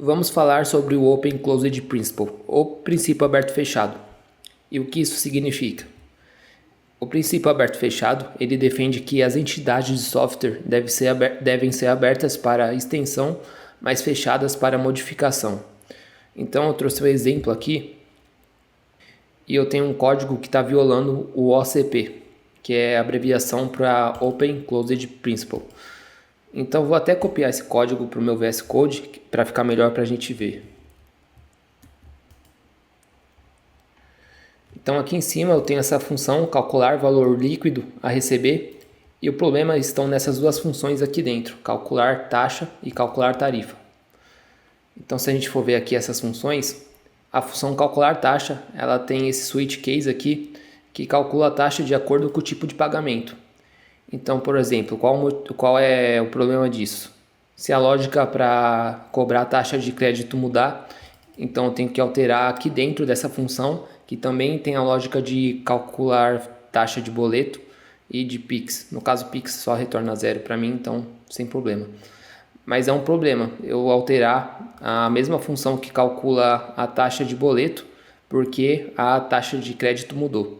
Vamos falar sobre o Open Closed Principle, ou princípio aberto-fechado, e o que isso significa. O princípio aberto-fechado, ele defende que as entidades de software devem ser abertas para extensão, mas fechadas para modificação. Então eu trouxe um exemplo aqui, e eu tenho um código que está violando o OCP, que é a abreviação para Open Closed Principle. Então vou até copiar esse código para o meu VS Code para ficar melhor para a gente ver. Então aqui em cima eu tenho essa função calcular valor líquido a receber, e o problema estão nessas duas funções aqui dentro, calcular taxa e calcular tarifa. Então se a gente for ver aqui essas funções, a função calcular taxa, ela tem esse switch case aqui que calcula a taxa de acordo com o tipo de pagamento. Então, por exemplo, qual é o problema disso? Se a lógica para cobrar a taxa de crédito mudar, então eu tenho que alterar aqui dentro dessa função, que também tem a lógica de calcular taxa de boleto e de Pix. No caso, Pix só retorna zero para mim, então sem problema. Mas é um problema eu alterar a mesma função que calcula a taxa de boleto, porque a taxa de crédito mudou.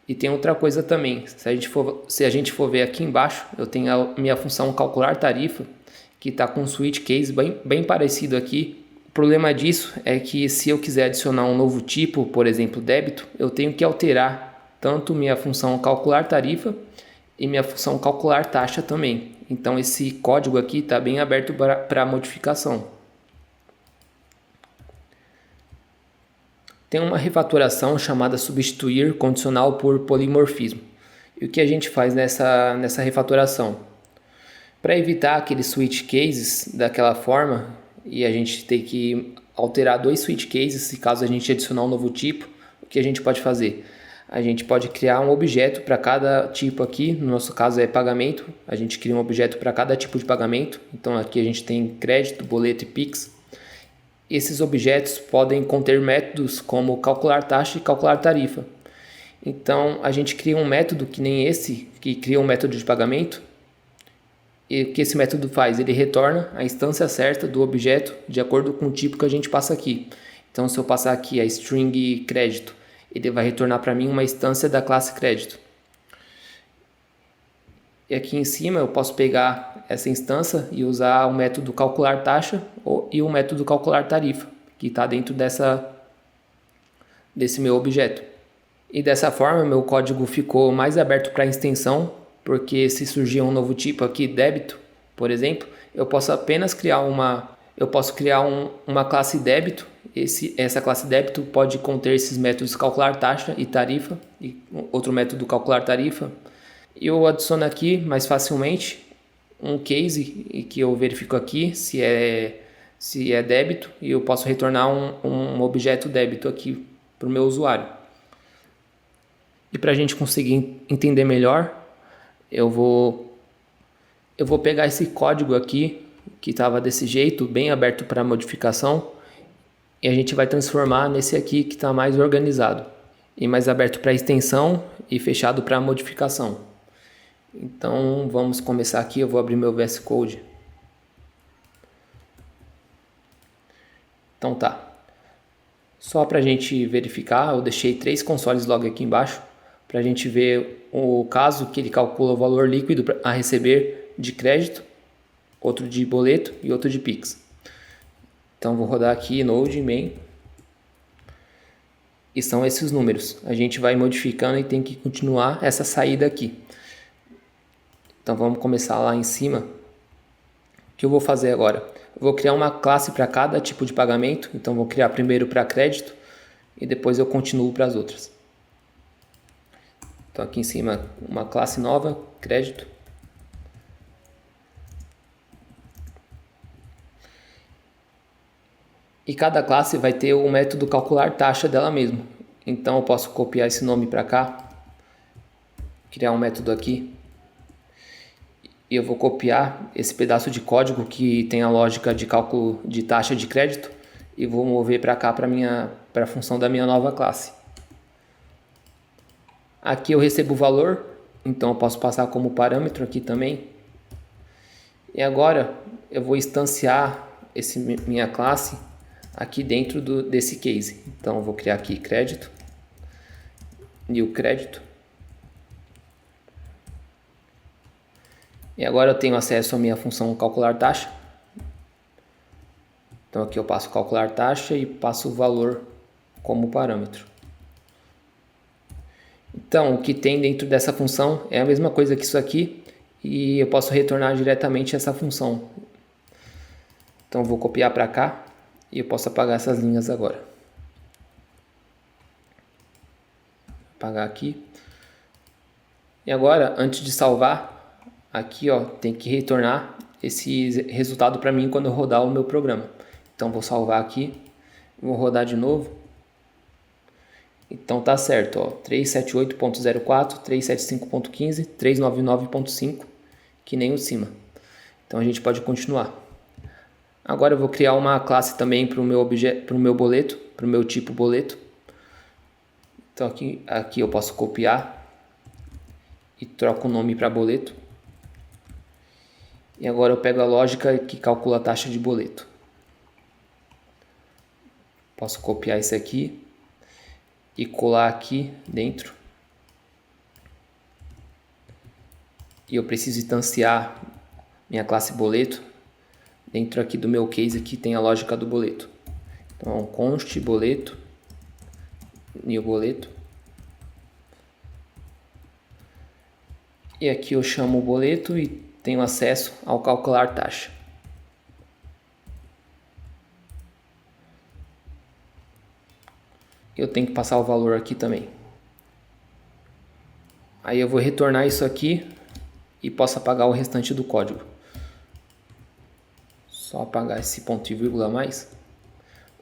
E tem outra coisa também, se a gente for ver aqui embaixo, eu tenho a minha função calcular tarifa, que está com um switch case bem parecido aqui. O problema disso é que se eu quiser adicionar um novo tipo, por exemplo débito, eu tenho que alterar tanto minha função calcular tarifa e minha função calcular taxa também. Então esse código aqui está bem aberto para modificação. Tem uma refatoração chamada substituir condicional por polimorfismo. E o que a gente faz nessa refatoração? Para evitar aqueles switch cases daquela forma, e a gente ter que alterar dois switch cases, se caso a gente adicionar um novo tipo, o que a gente pode fazer? A gente pode criar um objeto para cada tipo aqui, no nosso caso é pagamento, a gente cria um objeto para cada tipo de pagamento, então aqui a gente tem crédito, boleto e Pix. Esses objetos podem conter métodos como calcular taxa e calcular tarifa. Então a gente cria um método que nem esse, que cria um método de pagamento. E o que esse método faz? Ele retorna a instância certa do objeto de acordo com o tipo que a gente passa aqui. Então se eu passar aqui a string crédito, ele vai retornar para mim uma instância da classe crédito. E aqui em cima eu posso pegar essa instância e usar o método calcular taxa e o método calcular tarifa, que está dentro desse meu objeto. E dessa forma meu código ficou mais aberto para extensão, porque se surgir um novo tipo aqui, débito, por exemplo, eu posso apenas criar uma classe débito. Essa classe débito pode conter esses métodos calcular taxa e tarifa, e outro método calcular tarifa. Eu adiciono aqui mais facilmente um case que eu verifico aqui se é débito, e eu posso retornar um objeto débito aqui para o meu usuário. E para a gente conseguir entender melhor, eu vou pegar esse código aqui que estava desse jeito, bem aberto para modificação, e a gente vai transformar nesse aqui que está mais organizado e mais aberto para extensão e fechado para modificação. Então vamos começar aqui, eu vou abrir meu VS Code. Então tá. Só para a gente verificar, eu deixei 3 consoles log aqui embaixo, para a gente ver o caso que ele calcula o valor líquido a receber de crédito, outro de boleto e outro de Pix. Então vou rodar aqui Node main. E são esses números. A gente vai modificando e tem que continuar essa saída aqui. Então vamos começar lá em cima. O que eu vou fazer agora? Eu vou criar uma classe para cada tipo de pagamento. Então vou criar primeiro para crédito e depois eu continuo para as outras. Então aqui em cima uma classe nova, crédito. E cada classe vai ter o método calcular taxa dela mesmo. Então eu posso copiar esse nome para cá, criar um método aqui. E eu vou copiar esse pedaço de código que tem a lógica de cálculo de taxa de crédito e vou mover para cá para a função da minha nova classe. Aqui eu recebo o valor, então eu posso passar como parâmetro aqui também. E agora eu vou instanciar minha classe aqui dentro desse case. Então eu vou criar aqui crédito, new crédito. E agora eu tenho acesso à minha função calcular taxa. Então aqui eu passo calcular taxa e passo o valor como parâmetro. Então o que tem dentro dessa função é a mesma coisa que isso aqui e eu posso retornar diretamente essa função. Então eu vou copiar para cá e eu posso apagar essas linhas agora. Apagar aqui. E agora, antes de salvar, aqui ó, tem que retornar esse resultado para mim quando eu rodar o meu programa. Então vou salvar aqui, vou rodar de novo. Então tá certo, ó, 378.04, 375.15, 399.5, que nem o cima. Então a gente pode continuar. Agora eu vou criar uma classe também para o meu boleto, para o meu tipo boleto. Então aqui eu posso copiar e troco o nome para boleto. E agora eu pego a lógica que calcula a taxa de boleto. Posso copiar isso aqui e colar aqui dentro. E eu preciso instanciar minha classe boleto. Dentro aqui do meu case aqui tem a lógica do boleto. Então const boleto, new boleto. E aqui eu chamo o boleto e tenho acesso ao calcular taxa. Eu tenho que passar o valor aqui também. Aí eu vou retornar isso aqui e posso apagar o restante do código. Só apagar esse ponto e vírgula a mais.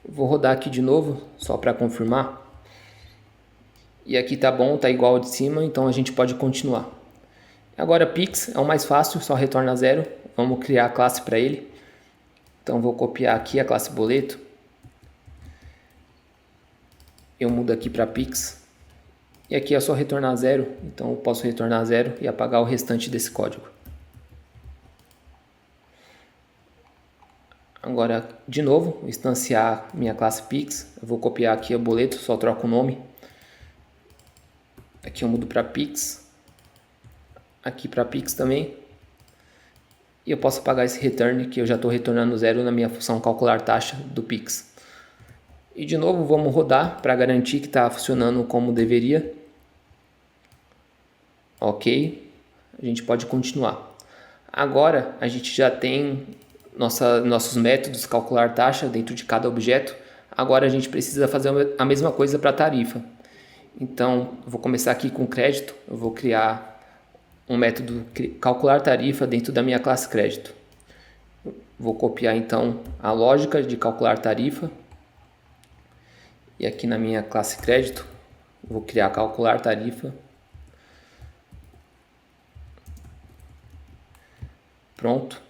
Vou rodar aqui de novo, só para confirmar. E aqui tá bom, tá igual ao de cima, então a gente pode continuar. Agora Pix é o mais fácil, só retorna 0. Vamos criar a classe para ele. Então vou copiar aqui a classe boleto. Eu mudo aqui para Pix. E aqui é só retornar 0, então eu posso retornar 0 e apagar o restante desse código. Agora, de novo, instanciar minha classe Pix. Eu vou copiar aqui o boleto, só troco o nome. Aqui eu mudo para Pix. Aqui para Pix também. E eu posso apagar esse return, que eu já estou retornando 0 na minha função calcular taxa do Pix. E de novo, vamos rodar para garantir que está funcionando como deveria. Ok, a gente pode continuar. Agora a gente já tem nossos métodos calcular taxa dentro de cada objeto. Agora a gente precisa fazer a mesma coisa para a tarifa. Então eu vou começar aqui com crédito. Eu vou criar um método calcular tarifa dentro da minha classe crédito. Vou copiar então a lógica de calcular tarifa. E aqui na minha classe crédito, vou criar calcular tarifa. Pronto.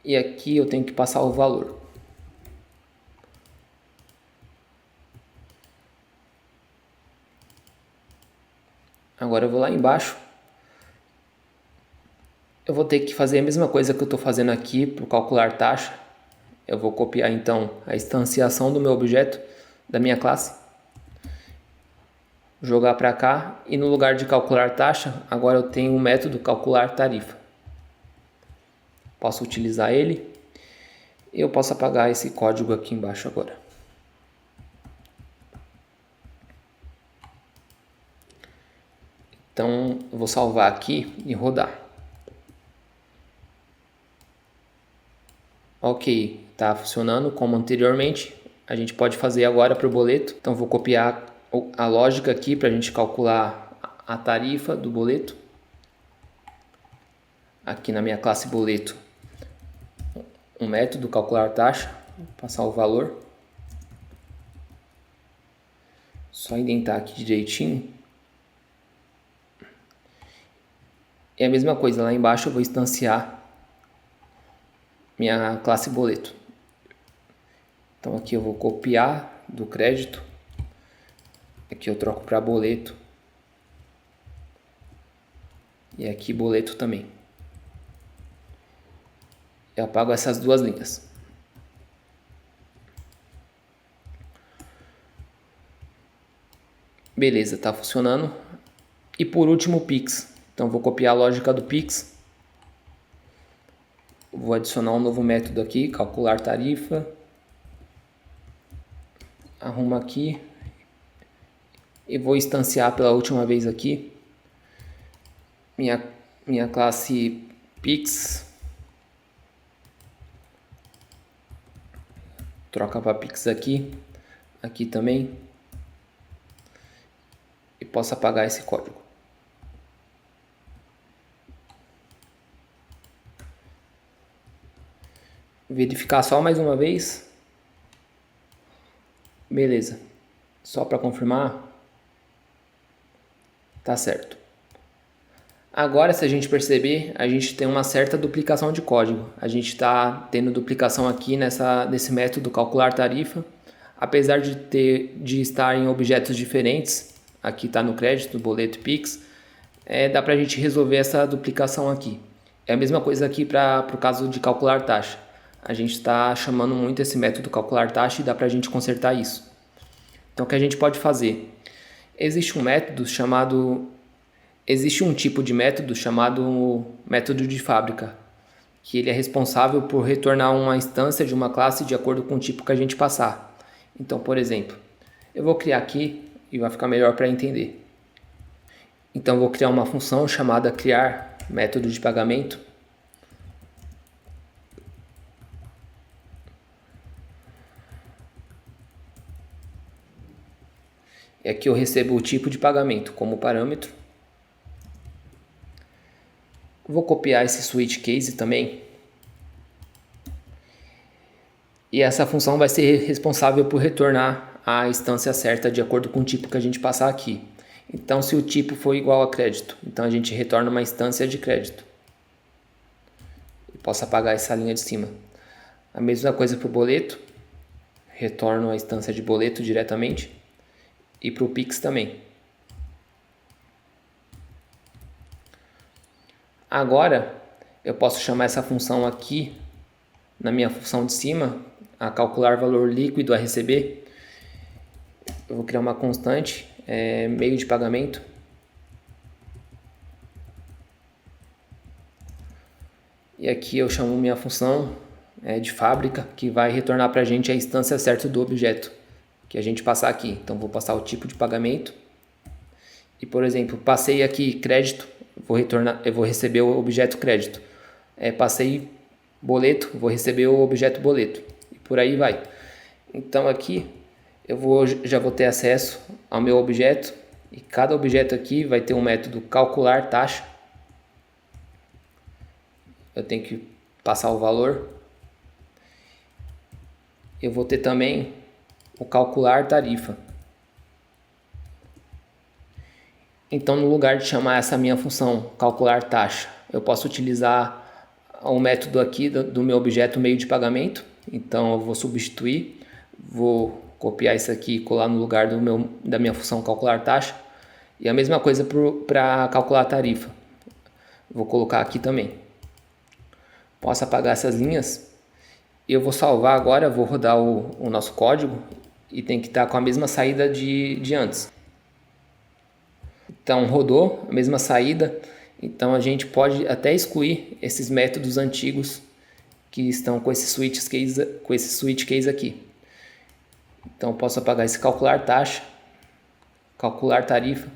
E aqui eu tenho que passar o valor. Agora eu vou lá embaixo. Eu vou ter que fazer a mesma coisa que eu estou fazendo aqui para calcular taxa. Eu vou copiar então a instanciação do meu objeto, da minha classe. Jogar para cá e no lugar de calcular taxa, agora eu tenho o método calcular tarifa. Posso utilizar ele. E eu posso apagar esse código aqui embaixo agora. Então eu vou salvar aqui e rodar. Ok, está funcionando como anteriormente. A gente pode fazer agora para o boleto. Então vou copiar a lógica aqui para a gente calcular a tarifa do boleto. Aqui na minha classe boleto, um método calcular taxa, passar o valor. Só indentar aqui direitinho. E a mesma coisa, lá embaixo eu vou instanciar minha classe boleto. Então aqui eu vou copiar do crédito. Aqui eu troco para boleto. E aqui boleto também. Eu apago essas duas linhas. Beleza, tá funcionando. E por último o Pix. Então vou copiar a lógica do Pix. Vou adicionar um novo método aqui, calcular tarifa. Arrumo aqui. E vou instanciar pela última vez aqui minha classe Pix. Troca para Pix aqui. Aqui também. E posso apagar esse código. Verificar só mais uma vez. Beleza. Só para confirmar. Tá certo. Agora, se a gente perceber, a gente tem uma certa duplicação de código. A gente está tendo duplicação aqui nesse método calcular tarifa. Apesar de estar em objetos diferentes, aqui está no crédito, boleto e Pix, dá para a gente resolver essa duplicação aqui. É a mesma coisa aqui para o caso de calcular taxa. A gente está chamando muito esse método calcular taxa e dá para a gente consertar isso. Então, o que a gente pode fazer? Existe um tipo de método chamado método de fábrica, que ele é responsável por retornar uma instância de uma classe de acordo com o tipo que a gente passar. Então, por exemplo, eu vou criar aqui e vai ficar melhor para entender. Então, eu vou criar uma função chamada criar método de pagamento. E aqui eu recebo o tipo de pagamento como parâmetro. Vou copiar esse switch case também. E essa função vai ser responsável por retornar a instância certa de acordo com o tipo que a gente passar aqui. Então, se o tipo for igual a crédito, então a gente retorna uma instância de crédito. Posso apagar essa linha de cima. A mesma coisa para o boleto. Retorno a instância de boleto diretamente. E para o Pix também. Agora, eu posso chamar essa função aqui, na minha função de cima, a calcular valor líquido a receber. Eu vou criar uma constante, meio de pagamento. E aqui eu chamo minha função de fábrica, que vai retornar para a gente a instância certa do objeto que a gente passar aqui. Então, vou passar o tipo de pagamento. E, por exemplo, passei aqui crédito, eu vou receber o objeto crédito. Passei boleto, vou receber o objeto boleto. E por aí vai. Então, aqui já vou ter acesso ao meu objeto. E cada objeto aqui vai ter um método calcular taxa. Eu tenho que passar o valor. Eu vou ter também o calcular tarifa. Então, no lugar de chamar essa minha função calcular taxa, eu posso utilizar o método aqui do meu objeto meio de pagamento. Então, eu vou substituir, vou copiar isso aqui e colar no lugar da minha função calcular taxa. E a mesma coisa para calcular tarifa. Vou colocar aqui também. Posso apagar essas linhas. Eu vou salvar agora, vou rodar o nosso código e tem que estar com a mesma saída de antes. Então rodou a mesma saída. Então a gente pode até excluir esses métodos antigos que estão com esse switch case aqui. Então posso apagar esse calcular taxa, calcular tarifa.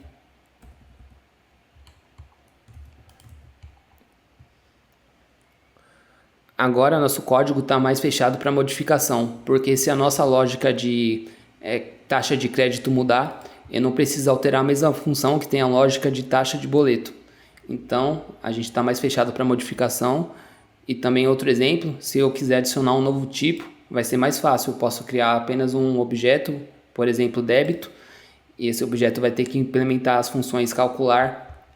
Agora nosso código está mais fechado para modificação, porque se a nossa lógica de taxa de crédito mudar, eu não preciso alterar a mesma função que tem a lógica de taxa de boleto. Então a gente está mais fechado para modificação. E também outro exemplo, se eu quiser adicionar um novo tipo, vai ser mais fácil. Eu posso criar apenas um objeto, por exemplo, débito, e esse objeto vai ter que implementar as funções calcular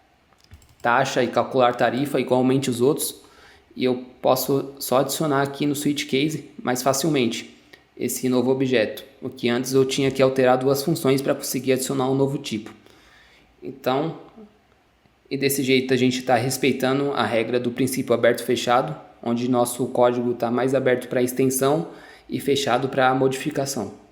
taxa e calcular tarifa, igualmente os outros. E eu posso só adicionar aqui no switch case mais facilmente esse novo objeto, o que antes eu tinha que alterar duas funções para conseguir adicionar um novo tipo. Então, e desse jeito a gente está respeitando a regra do princípio aberto-fechado onde nosso código está mais aberto para extensão e fechado para modificação.